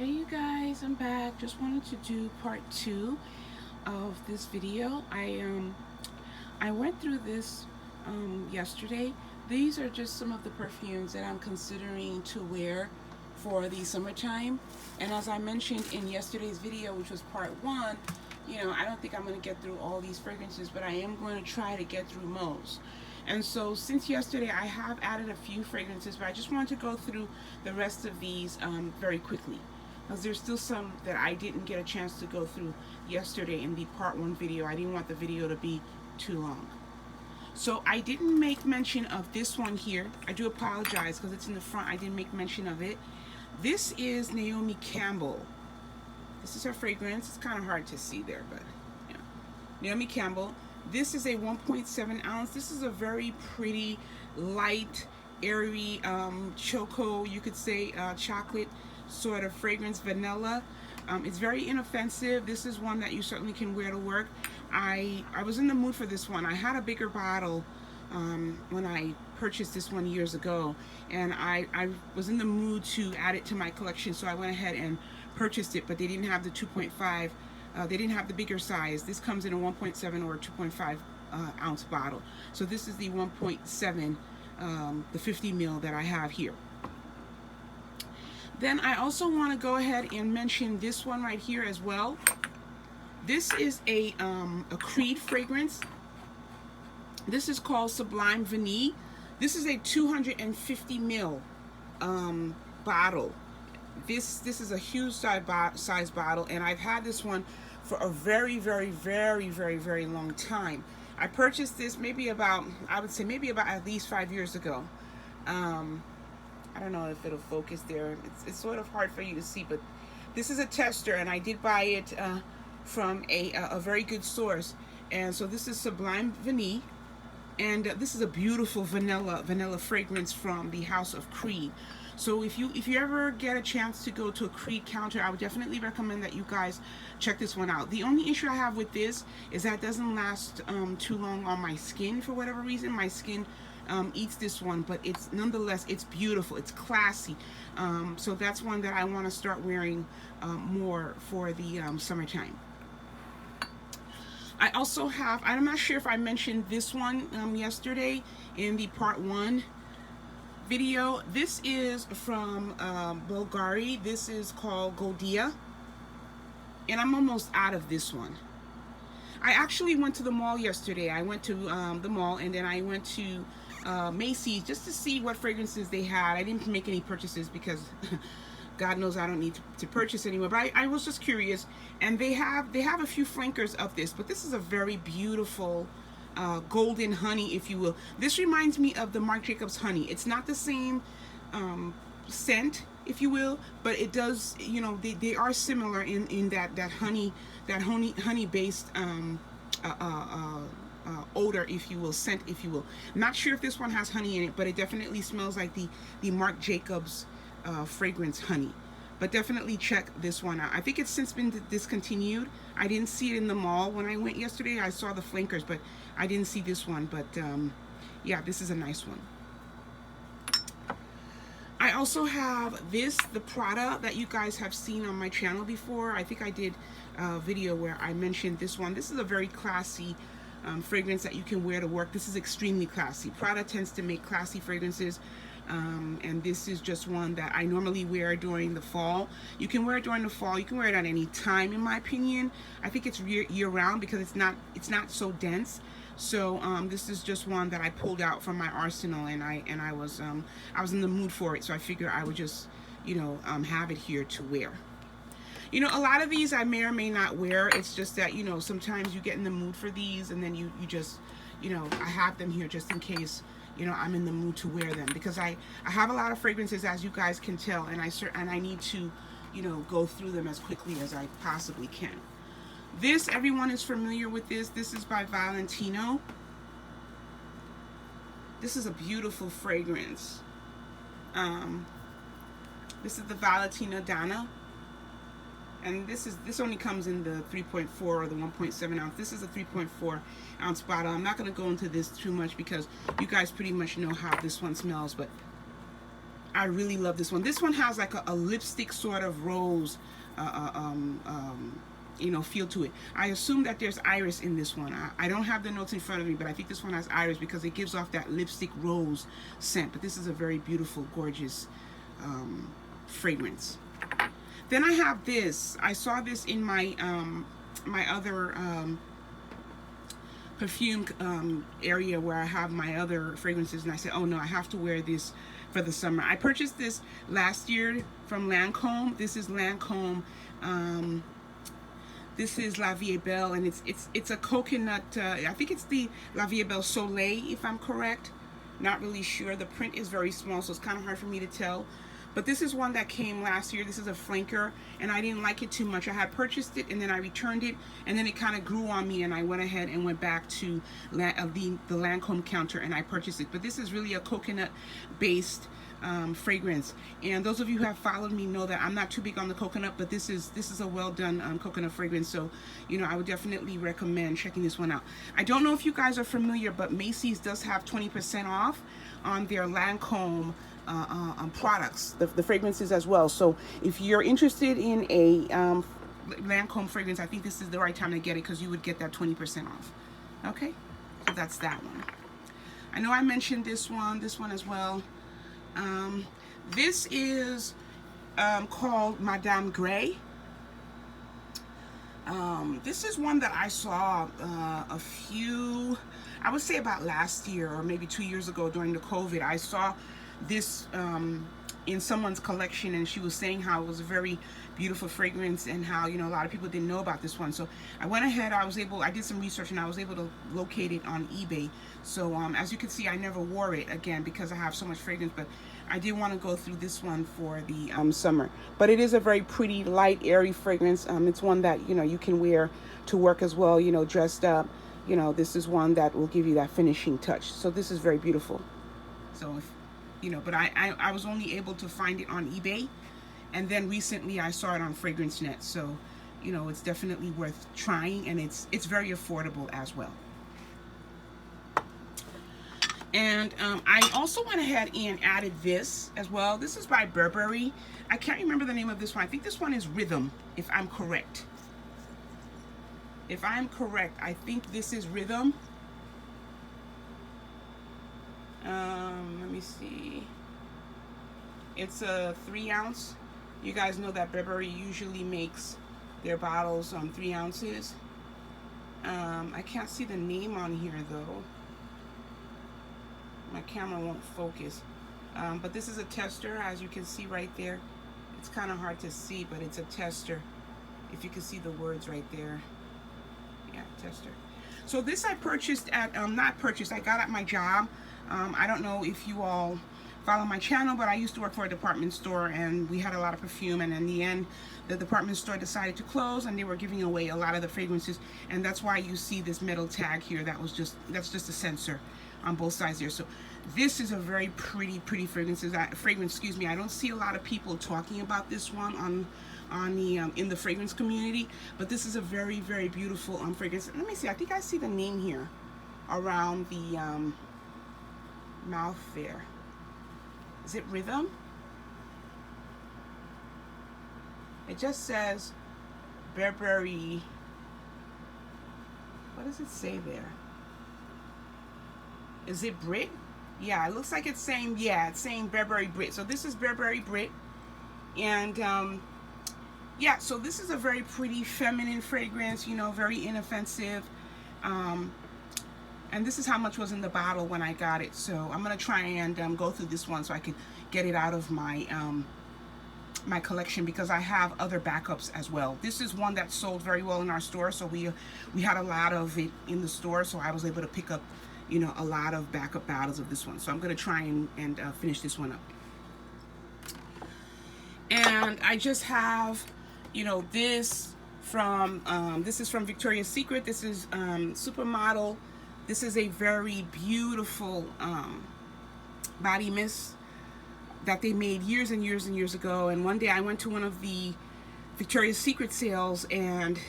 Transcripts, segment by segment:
Hey you guys, I'm back. Just wanted to do part 2 of this video. I went through this yesterday. These are just some of the perfumes that I'm considering to wear for the summertime. And as I mentioned in yesterday's video, which was part 1, I don't think I'm going to get through all these fragrances, but I am going to try to get through most. And so since yesterday, I have added a few fragrances, but I just wanted to go through the rest of these very quickly, because there's still some that I didn't get a chance to go through yesterday in the part 1 video. I didn't want the video to be too long. So I didn't make mention of this one here. I do apologize because it's in the front. I didn't make mention of it. This is Naomi Campbell. This is her fragrance. It's kind of hard to see there, but yeah. Naomi Campbell. This is a 1.7 ounce. This is a very pretty, light, airy, choco, you could say, chocolate sort of fragrance, vanilla. It's very inoffensive. This is one that you certainly can wear to work. I was in the mood for this one. I had a bigger bottle when I purchased this one years ago, and I was in the mood to add it to my collection, so I went ahead and purchased it, but they didn't have the 2.5. They didn't have the bigger size. This comes in a 1.7 or 2.5 ounce bottle. So this is the 1.7, the 50 ml that I have here. Then I also want to go ahead and mention this one right here as well. This is a Creed fragrance. This is called Sublime Vanille. This is a 250 ml bottle. This is a huge size bottle, and I've had this one for a very long time. I purchased this maybe about, I would say maybe about at least 5 years ago. I don't know if it'll focus there. It's sort of hard for you to see, but this is a tester, and I did buy it from a very good source. And so this is Sublime Vanille, and this is a beautiful vanilla fragrance from the house of Creed. So if you ever get a chance to go to a Creed counter, I would definitely recommend that you guys check this one out. The only issue I have with this is that it doesn't last too long on my skin for whatever reason. My skin eats this one, but nonetheless it's beautiful, it's classy. So that's one that I want to start wearing more for the summertime. I also have, I'm not sure if I mentioned this one yesterday in the part 1 video. This is from Bulgari. This is called Godia, and I'm almost out of this one. I actually went to the mall yesterday. I went to the mall, and then I went to Macy's just to see what fragrances they had. I didn't make any purchases because God knows I don't need to purchase anymore, but I was just curious, and they have a few flankers of this, but this is a very beautiful golden honey, if you will. This reminds me of the Marc Jacobs honey. It's not the same scent, if you will, but it does, they are similar in that honey based odor, if you will, scent, if you will. I'm not sure if this one has honey in it, but it definitely smells like the Marc Jacobs fragrance honey. But definitely check this one out. I think it's since been discontinued. I didn't see it in the mall when I went yesterday. I saw the flankers, but I didn't see this one. But yeah, this is a nice one. I also have the Prada that you guys have seen on my channel before. I think I did a video where I mentioned this one. This is a very classy fragrance that you can wear to work. This is extremely classy. Prada tends to make classy fragrances. And this is just one that I normally wear during the fall. You can wear it during the fall. You can wear it at any time, in my opinion. I think it's year-round because it's not so dense. So this is just one that I pulled out from my arsenal, and I was in the mood for it. So I figured I would just have it here to wear. A lot of these I may or may not wear. It's just that sometimes you get in the mood for these, and then you just I have them here just in case I'm in the mood to wear them, because I have a lot of fragrances, as you guys can tell, and I need to go through them as quickly as I possibly can. This, everyone is familiar with this. This is by Valentino. This is a beautiful fragrance. This is the Valentino Dana. And this only comes in the 3.4 or the 1.7 ounce. This is a 3.4 ounce bottle. I'm not going to go into this too much because you guys pretty much know how this one smells, but I really love this one. This one has like a lipstick sort of rose you know, feel to it. I assume that there's iris in this one. I don't have the notes in front of me, but I think this one has iris because it gives off that lipstick rose scent. But this is a very beautiful, gorgeous fragrance. Then I have this. I saw this in my my other perfume area where I have my other fragrances, and I said, oh no, I have to wear this for the summer. I purchased this last year from Lancome. This is Lancome. This is La Vie Belle, and it's a coconut. I think it's the La Vie Belle Soleil, if I'm correct. Not really sure. The print is very small, so it's kind of hard for me to tell. But this is one that came last year. This is a flanker, and I didn't like it too much. I had purchased it, and then I returned it, and then it kind of grew on me, and I went ahead and went back to the Lancome counter, and I purchased it. But this is really a coconut-based fragrance, and those of you who have followed me know that I'm not too big on the coconut, but this is a well done coconut fragrance, so you know, I would definitely recommend checking this one out. I don't know if you guys are familiar, but Macy's does have 20% off on their Lancome products, the fragrances as well. So if you're interested in a Lancome fragrance, I think this is the right time to get it, because you would get that 20% off. Okay, so that's that one. I know I mentioned this one as well. This is called Madame Grey. This is one that I saw a few, I would say about last year or maybe 2 years ago during the COVID. I saw this in someone's collection, and she was saying how it was a very beautiful fragrance, and how, you know, a lot of people didn't know about this one. So I went ahead, I did some research, and I was able to locate it on eBay. So as you can see, I never wore it again because I have so much fragrance, but I did want to go through this one for the summer. But it is a very pretty, light, airy fragrance. It's one that, you know, you can wear to work as well, you know, dressed up. You know, this is one that will give you that finishing touch. So this is very beautiful. So if you know, but I was only able to find it on eBay, and then recently I saw it on FragranceNet. So, you know, it's definitely worth trying, and it's very affordable as well. And I also went ahead and added this as well. This is by Burberry. I can't remember the name of this one. I think this one is Rhythm, if I'm correct. If I'm correct, I think this is Rhythm. Let me see. It's a 3 ounce. You guys know that Burberry usually makes their bottles 3 ounces. I can't see the name on here though. My camera won't focus. But this is a tester, as you can see right there. It's kind of hard to see, but it's a tester. If you can see the words right there. Yeah, tester. So this I purchased at, I got at my job. I don't know if you all follow my channel, but I used to work for a department store, and we had a lot of perfume, and in the end the department store decided to close, and they were giving away a lot of the fragrances, and that's why you see this metal tag here. That's just a sensor on both sides here. So this is a very pretty fragrance. Excuse me. I don't see a lot of people talking about this one on the in the fragrance community, but this is a very beautiful fragrance. Let me see. I think I see the name here around the mouth there. Is it Rhythm? It just says Burberry. What does it say there? Is it Brit? Yeah, it looks like it's saying, yeah, it's saying Burberry Brit. So this is Burberry Brit. And yeah, so this is a very pretty feminine fragrance, you know, very inoffensive. And this is how much was in the bottle when I got it. So I'm gonna try and go through this one so I can get it out of my my collection, because I have other backups as well. This is one that sold very well in our store, so we had a lot of it in the store, so I was able to pick up, you know, a lot of backup bottles of this one. So I'm gonna try and finish this one up. And I just have, you know, this from this is from Victoria's Secret. This is Supermodel. This is a very beautiful body mist that they made years and years ago. And one day I went to one of the Victoria's Secret sales, and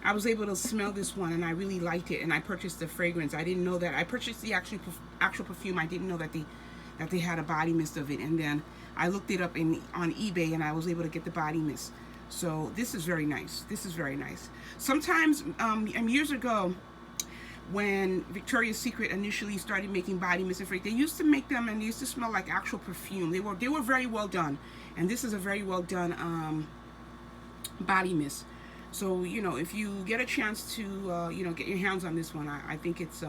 I was able to smell this one, and I really liked it, and I purchased the fragrance. I didn't know that. I purchased the actual perfume. I didn't know that they had a body mist of it. And then I looked it up on eBay, and I was able to get the body mist. So this is very nice. This is very nice. Sometimes, years ago, when Victoria's Secret initially started making body mist and they used to make them, and they used to smell like actual perfume. They were very well done, and this is a very well done body mist. So if you get a chance to get your hands on this one, I think it's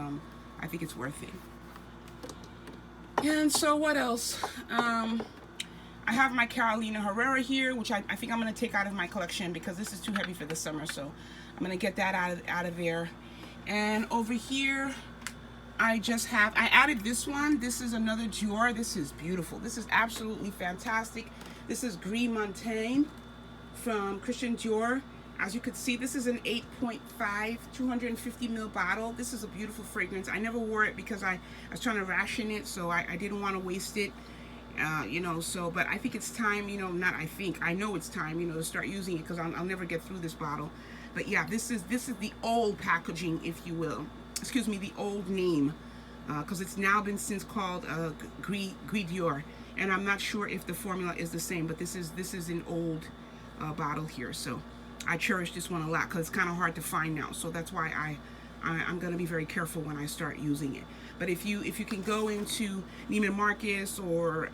worth it. And so what else? I have my Carolina Herrera here, which I think I'm going to take out of my collection because this is too heavy for the summer. So I'm going to get that out of there. And over here, I added this one. This is another Dior. This is beautiful. This is absolutely fantastic. This is Gris Montane from Christian Dior. As you can see, this is an 8.5, 250 ml bottle. This is a beautiful fragrance. I never wore it because I was trying to ration it, so I didn't want to waste it. But I think it's time, I know it's time, to start using it because I'll never get through this bottle. But yeah, this is the old packaging, if you will. Excuse me, the old name, because it's now been since called Gris Dior, and I'm not sure if the formula is the same. But this is an old bottle here, so I cherish this one a lot because it's kind of hard to find now. So that's why I'm going to be very careful when I start using it. But if you can go into Neiman Marcus or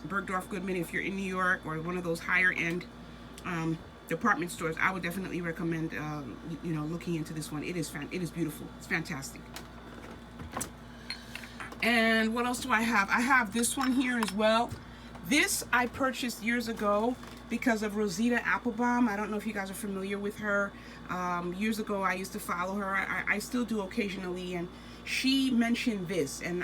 Bergdorf Goodman, if you're in New York, or one of those higher end department stores, I would definitely recommend looking into this one. It is beautiful. It's fantastic. And what else do I have? I have this one here as well. This I purchased years ago because of Rosita Applebaum. I don't know if you guys are familiar with her. Years ago, I used to follow her. I still do occasionally, and she mentioned this, and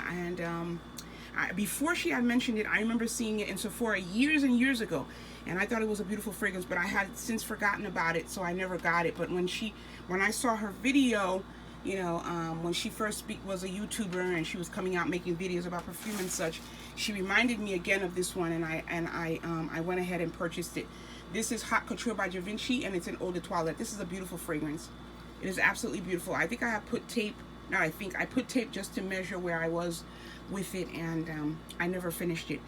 before she had mentioned it, I remember seeing it in Sephora years and years ago, and I thought it was a beautiful fragrance, but I had since forgotten about it, so I never got it. But when I saw her video, when she first was a YouTuber and she was coming out making videos about perfume and such, she reminded me again of this one, and I went ahead and purchased it. This is Haute Couture by Givenchy, and it's an eau de toilette. This is a beautiful fragrance. It is absolutely beautiful. I think I have put tape. No, I put tape just to measure where I was with it, and I never finished it.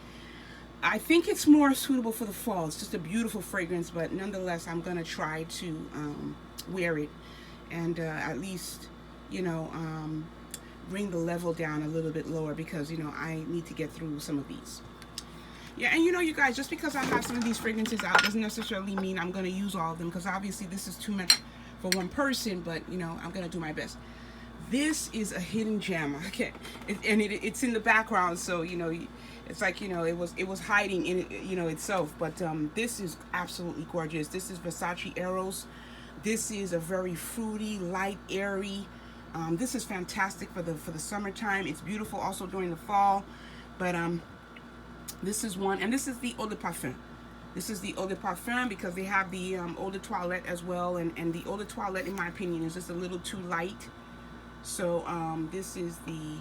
I think it's more suitable for the fall. It's just a beautiful fragrance, but nonetheless, I'm gonna try to wear it and at least bring the level down a little bit lower, because I need to get through some of these. Yeah, and you guys, just because I have some of these fragrances out doesn't necessarily mean I'm gonna use all of them, because obviously this is too much for one person, but I'm gonna do my best. This is a hidden gem. It's in the background, so it's like it was hiding in it, itself. But this is absolutely gorgeous. This is Versace Eros. This is a very fruity, light, airy. This is fantastic for the summertime. It's beautiful also during the fall. But this is one, and this is the eau de parfum. This is the eau de parfum because they have the eau de toilette as well, and the eau de toilette, in my opinion, is just a little too light. So this is the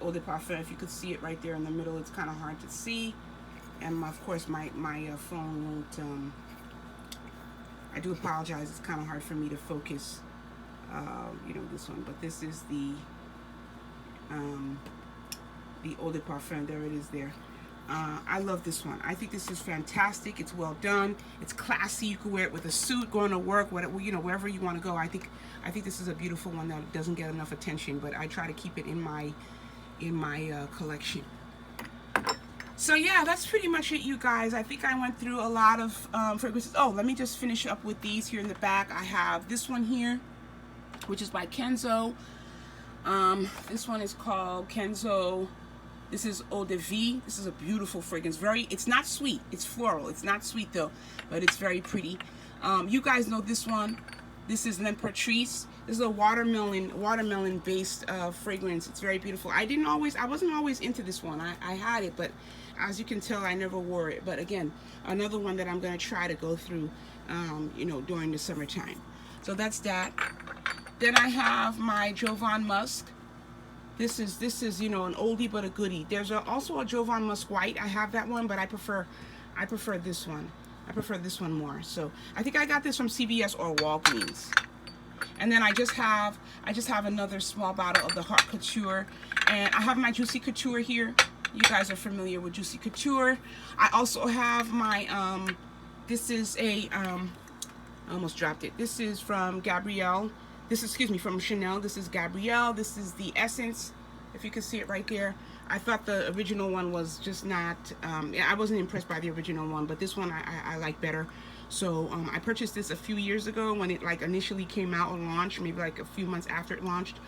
eau de parfum. If you could see it right there in the middle, it's kind of hard to see, and of course my phone won't. I do apologize. It's kind of hard for me to focus. This one, but this is the eau de parfum. There it is there. I love this one. I think this is fantastic. It's well done. It's classy. You can wear it with a suit, going to work, wherever you want to go. I think this is a beautiful one that doesn't get enough attention, but I try to keep it in my collection. So yeah, that's pretty much it, you guys. I think I went through a lot of fragrances. Oh, let me just finish up with these here in the back. I have this one here, which is by Kenzo. This one is called Kenzo. This is Eau de Vie. This is a beautiful fragrance. It's not sweet. It's floral. It's not sweet though, but it's very pretty. You guys know this one. This is L'Imperatrice. This is a watermelon based fragrance. It's very beautiful. I wasn't always into this one. I had it, but as you can tell, I never wore it. But again, another one that I'm gonna try to go through, during the summertime. So that's that. Then I have my Jovan Musk. This is an oldie but a goodie. There's also a Jovan Musk White. I have that one, but I prefer this one. I prefer this one more. So I think I got this from CVS or Walgreens. And then I just have another small bottle of the Haute Couture, and I have my Juicy Couture here. You guys are familiar with Juicy Couture. I also have my, this is a, I almost dropped it. This is from Gabrielle. This is, excuse me, from Chanel. This is Gabrielle. This is the Essence, if you can see it right there. I thought the original one was just not, I wasn't impressed by the original one, but this one I like better. So I purchased this a few years ago when it like initially came out and launched, maybe like a few months after it launched.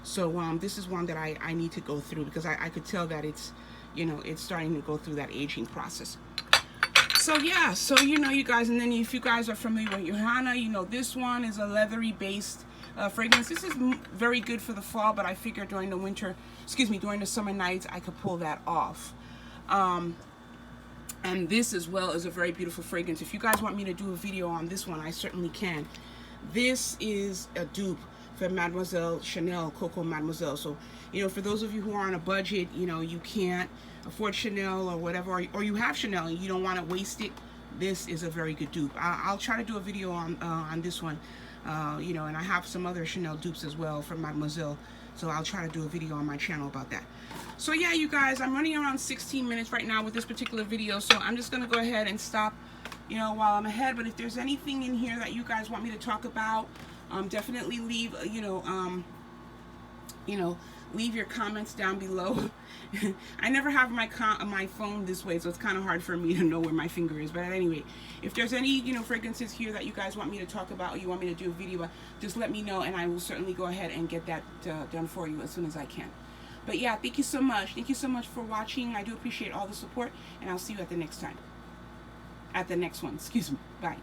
So this is one that I need to go through because I could tell that it's, you know, it's starting to go through that aging process. So yeah, so you know, you guys, and then if you guys are familiar with Johanna, you know, this one is a leathery based fragrance. This is very good for the fall, but I figured during the winter, excuse me, during the summer nights, I could pull that off. And this as well is a very beautiful fragrance. If you guys want me to do a video on this one, I certainly can. This is a dupe for Mademoiselle Chanel Coco Mademoiselle. So, you know, for those of you who are on a budget, you know, you can't afford Chanel or whatever, or you have Chanel and you don't want to waste it, this is a very good dupe. I'll try to do a video on this one, you know, and I have some other Chanel dupes as well from Mademoiselle. So I'll try to do a video on my channel about that. So yeah, you guys, I'm running around 16 minutes right now with this particular video. So I'm just going to go ahead and stop, you know, while I'm ahead. But if there's anything in here that you guys want me to talk about, definitely leave, you know, leave your comments down below. I never have my phone this way, so it's kind of hard for me to know where my finger is. But anyway, if there's any, you know, fragrances here that you guys want me to talk about, or you want me to do a video, just let me know, and I will certainly go ahead and get that done for you as soon as I can. But yeah, thank you so much. Thank you so much for watching. I do appreciate all the support, and I'll see you at the next time. At the next one, excuse me. Bye.